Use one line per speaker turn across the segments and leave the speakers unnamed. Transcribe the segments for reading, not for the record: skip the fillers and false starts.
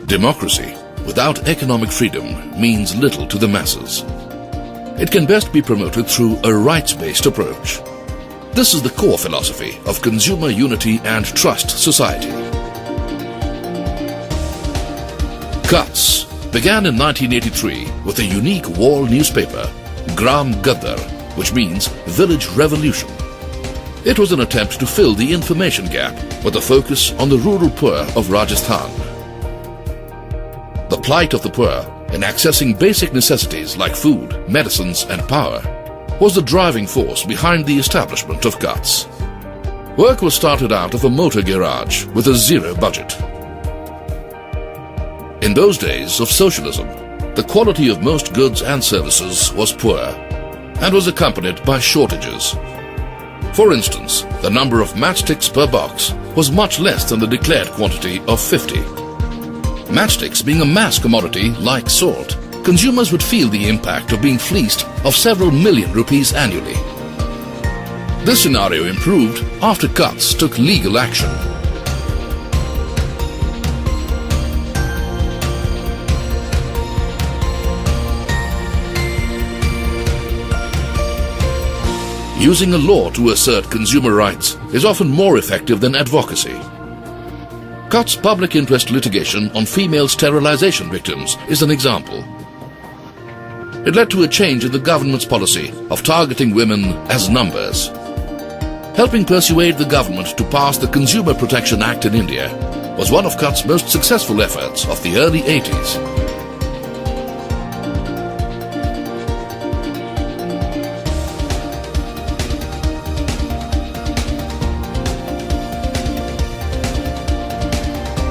Democracy without economic freedom means little to the masses. It can best be promoted through a rights-based approach. This is the core philosophy of Consumer Unity and Trust Society. Cuts began in 1983 with a unique wall newspaper, Gram Gadar, which means Village Revolution. It was an attempt to fill the information gap with a focus on the rural poor of Rajasthan. The plight of the poor in accessing basic necessities like food, medicines and power was the driving force behind the establishment of Cuts. Work was started out of a motor garage with a zero budget. In those days of socialism, the quality of most goods and services was poor and was accompanied by shortages. For instance, the number of matchsticks per box was much less than the declared quantity of 50. Matchsticks being a mass commodity like salt, consumers would feel the impact of being fleeced of several million rupees annually. This scenario improved after Cuts took legal action. Using a law to assert consumer rights is often more effective than advocacy. Cuts public interest litigation on female sterilization victims is an example. It led to a change in the government's policy of targeting women as numbers. Helping persuade the government to pass the Consumer Protection Act in India was one of Cuts' most successful efforts of the early 80s.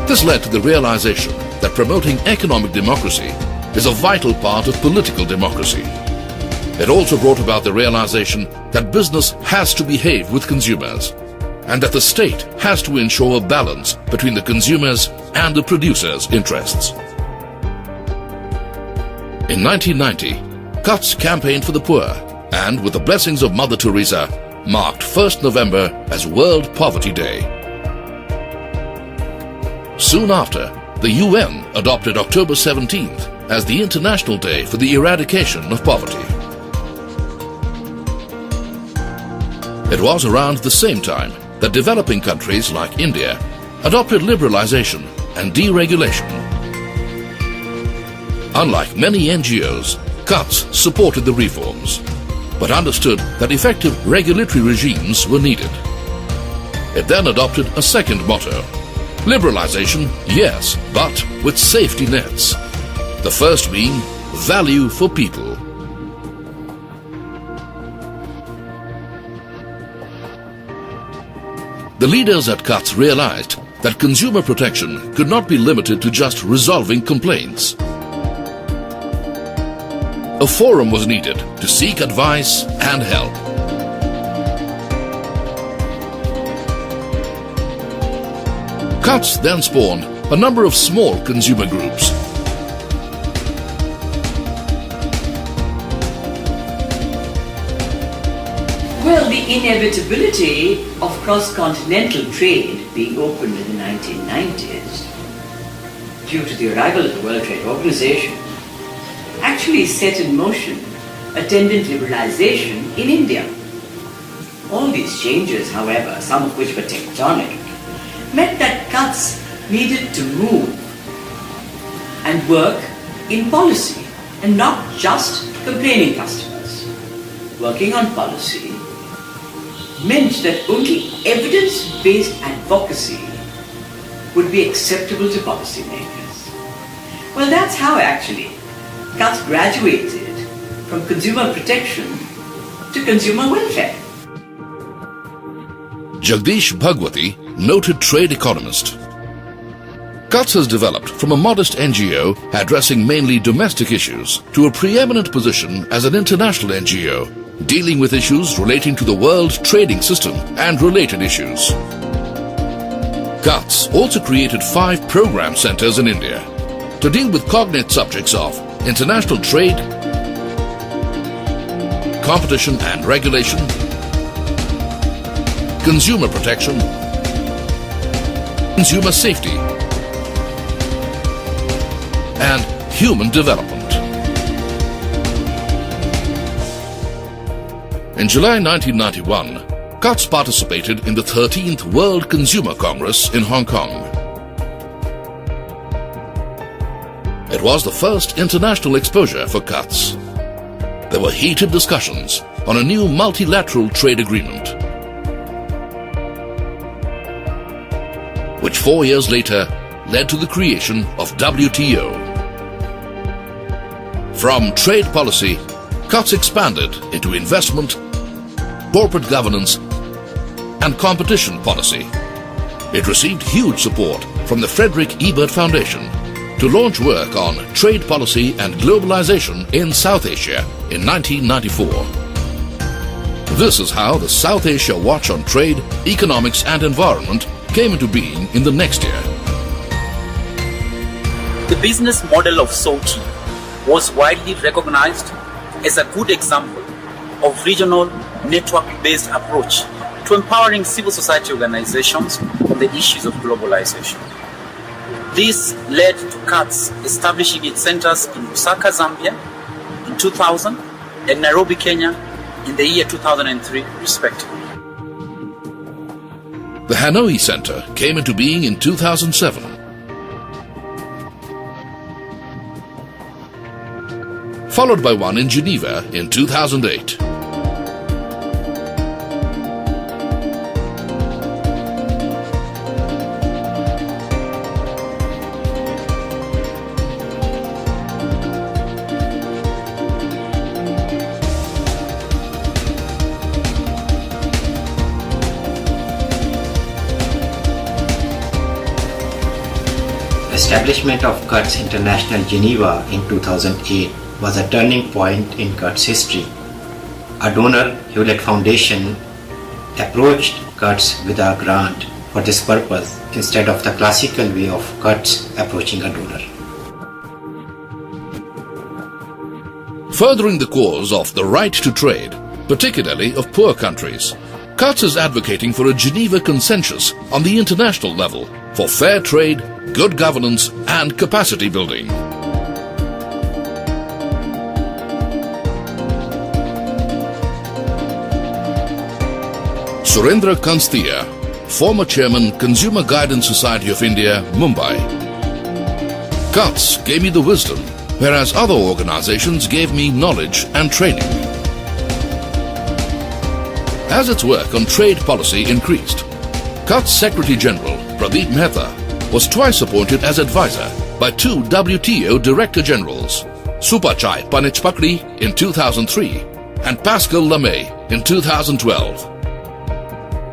This led to the realization that promoting economic democracy is a vital part of political democracy. It also brought about the realization that business has to behave with consumers and that the state has to ensure a balance between the consumers and the producers' interests. In 1990, Cuts campaigned for the poor and, with the blessings of Mother Teresa, marked 1st November as World Poverty Day. Soon after, the UN adopted October 17th as the International Day for the Eradication of Poverty. It was around the same time that developing countries like India adopted liberalization and deregulation. Unlike many NGOs, Cuts supported the reforms, but understood that effective regulatory regimes were needed. It then adopted a second motto: liberalization, yes, but with safety nets. The first being value for people. The leaders at Cuts realized that consumer protection could not be limited to just resolving complaints. A forum was needed to seek advice and help. Cuts then spawned a number of small consumer groups.
Well, the inevitability of cross-continental trade being opened in the 1990s due to the arrival of the World Trade Organization actually set in motion attendant liberalization in India. All these changes, however, some of which were tectonic, meant that Cuts needed to move and work in policy and not just complaining customers. Working on policy meant that only evidence-based advocacy would be acceptable to policymakers. Well, that's how actually Cuts graduated from consumer protection to consumer welfare.
Jagdish Bhagwati, noted trade economist. Cuts has developed from a modest NGO addressing mainly domestic issues to a preeminent position as an international NGO dealing with issues relating to the world trading system and related issues. Cuts also created 5 program centers in India to deal with cognate subjects of international trade, competition and regulation, consumer protection, consumer safety, and human development. In July 1991, CUTS participated in the 13th World Consumer Congress in Hong Kong. It was the first international exposure for CUTS. There were heated discussions on a new multilateral trade agreement, which 4 years later led to the creation of WTO. From trade policy, CUTS expanded into investment, corporate governance, and competition policy. It received huge support from the Frederick Ebert Foundation to launch work on trade policy and globalization in South Asia in 1994. This is how the South Asia Watch on Trade, Economics and Environment came into being in the next year.
The business model of SOTI was widely recognized as a good example of regional network-based approach to empowering civil society organizations on the issues of globalization. This led to CUTS establishing its centers in Lusaka, Zambia in 2000 and Nairobi, Kenya in the year 2003 respectively.
The Hanoi Center came into being in 2007. Followed by one in Geneva in 2008.
Establishment of CUTS International Geneva in 2008 was a turning point in CUTS history. A donor, Hewlett Foundation, approached CUTS with a grant for this purpose instead of the classical way of CUTS approaching a donor.
Furthering the cause of the right to trade, particularly of poor countries, CUTS is advocating for a Geneva consensus on the international level for fair trade, good governance and capacity building. Surendra Kanstiya, former chairman, Consumer Guidance Society of India, Mumbai. CUTS gave me the wisdom, whereas other organizations gave me knowledge and training. As its work on trade policy increased, CUTS Secretary General Pradeep Mehta was twice appointed as advisor by two WTO Director Generals, Supachai Panichpakdi in 2003 and Pascal Lamy in 2012.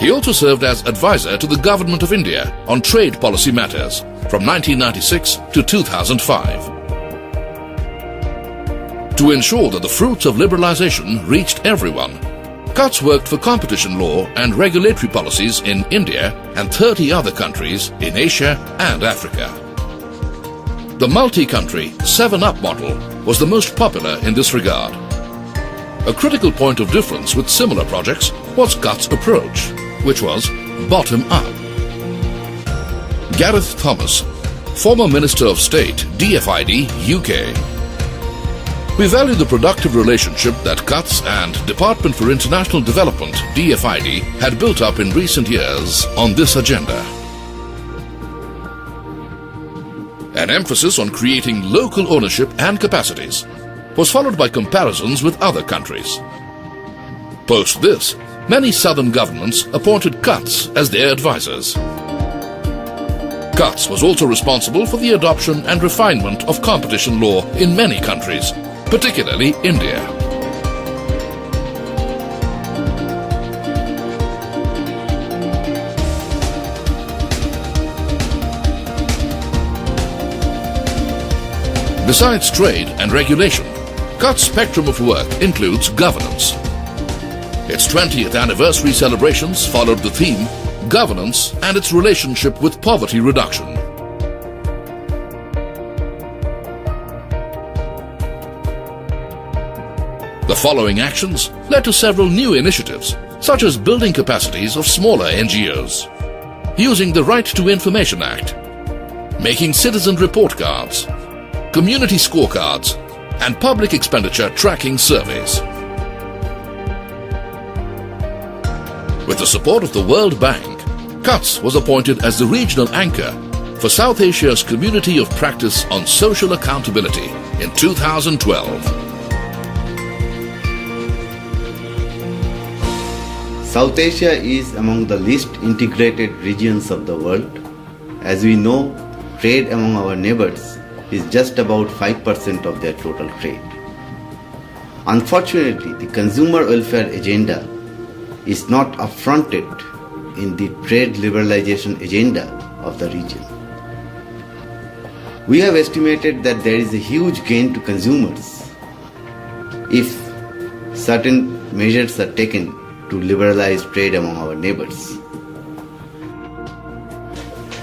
He also served as advisor to the Government of India on trade policy matters from 1996 to 2005. To ensure that the fruits of liberalization reached everyone, CUTS worked for competition law and regulatory policies in India and 30 other countries in Asia and Africa. The multi-country 7-Up model was the most popular in this regard. A critical point of difference with similar projects was CUTS' approach, which was bottom-up. Gareth Thomas, former Minister of State, DFID, UK. We value the productive relationship that CUTS and Department for International Development, DFID, had built up in recent years on this agenda. An emphasis on creating local ownership and capacities was followed by comparisons with other countries. Post this, many southern governments appointed CUTS as their advisors. CUTS was also responsible for the adoption and refinement of competition law in many countries, particularly India. Besides trade and regulation, CUTS' spectrum of work includes governance. Its 20th anniversary celebrations followed the theme Governance and its relationship with poverty reduction. The following actions led to several new initiatives, such as building capacities of smaller NGOs, using the Right to Information Act, making citizen report cards, community scorecards, and public expenditure tracking surveys. With the support of the World Bank, CUTS was appointed as the regional anchor for South Asia's Community of Practice on Social Accountability in 2012.
South Asia is among the least integrated regions of the world. As we know, trade among our neighbors is just about 5% of their total trade. Unfortunately, the consumer welfare agenda is not affronted in the trade liberalization agenda of the region. We have estimated that there is a huge gain to consumers if certain measures are taken to liberalize trade among our neighbors.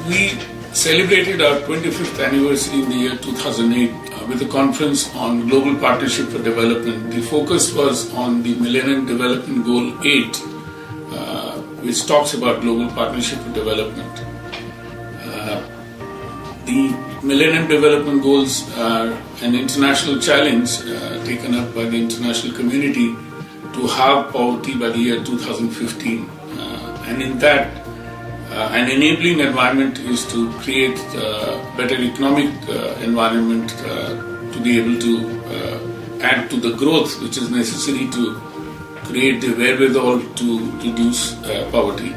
We celebrated our 25th anniversary in the year 2008 with a conference on Global Partnership for Development. The focus was on the Millennium Development Goal 8, which talks about Global Partnership for Development. The Millennium Development Goals are an international challenge taken up by the international community to halve poverty by the year 2015. And in that, an enabling environment is to create better economic environment to be able to add to the growth which is necessary to create the wherewithal to reduce poverty.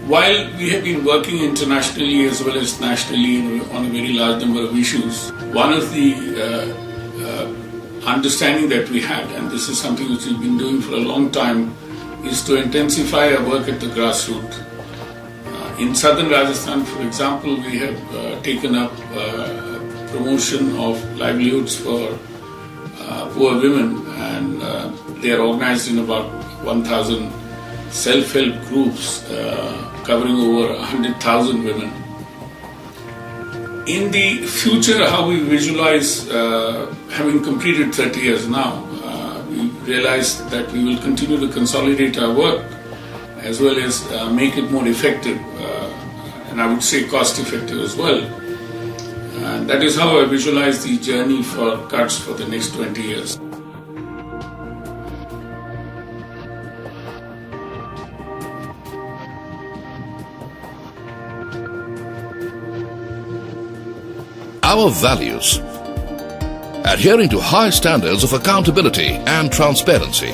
While we have been working internationally as well as nationally on a very large number of issues, one of the understanding that we had, and this is something which we've been doing for a long time, is to intensify our work at the grassroots. In southern Rajasthan, for example, we have taken up promotion of livelihoods for poor women, and they are organized in about 1,000 self-help groups covering over 100,000 women. In the future, how we visualize, having completed 30 years now, we realize that we will continue to consolidate our work as well as make it more effective, and I would say cost-effective as well. And that is how I visualize the journey for CUTS for the next 20 years.
Our values: adhering to high standards of accountability and transparency,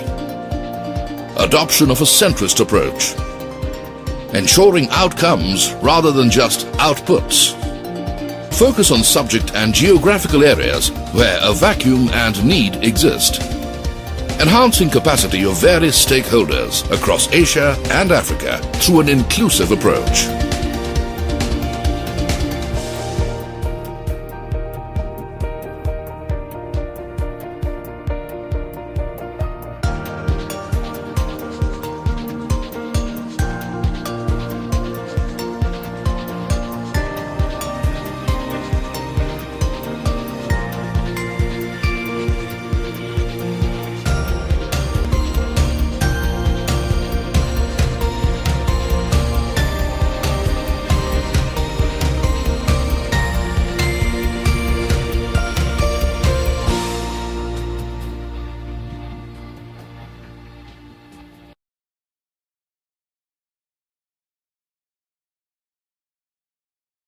adoption of a centrist approach, ensuring outcomes rather than just outputs, focus on subject and geographical areas where a vacuum and need exist, enhancing capacity of various stakeholders across Asia and Africa through an inclusive approach.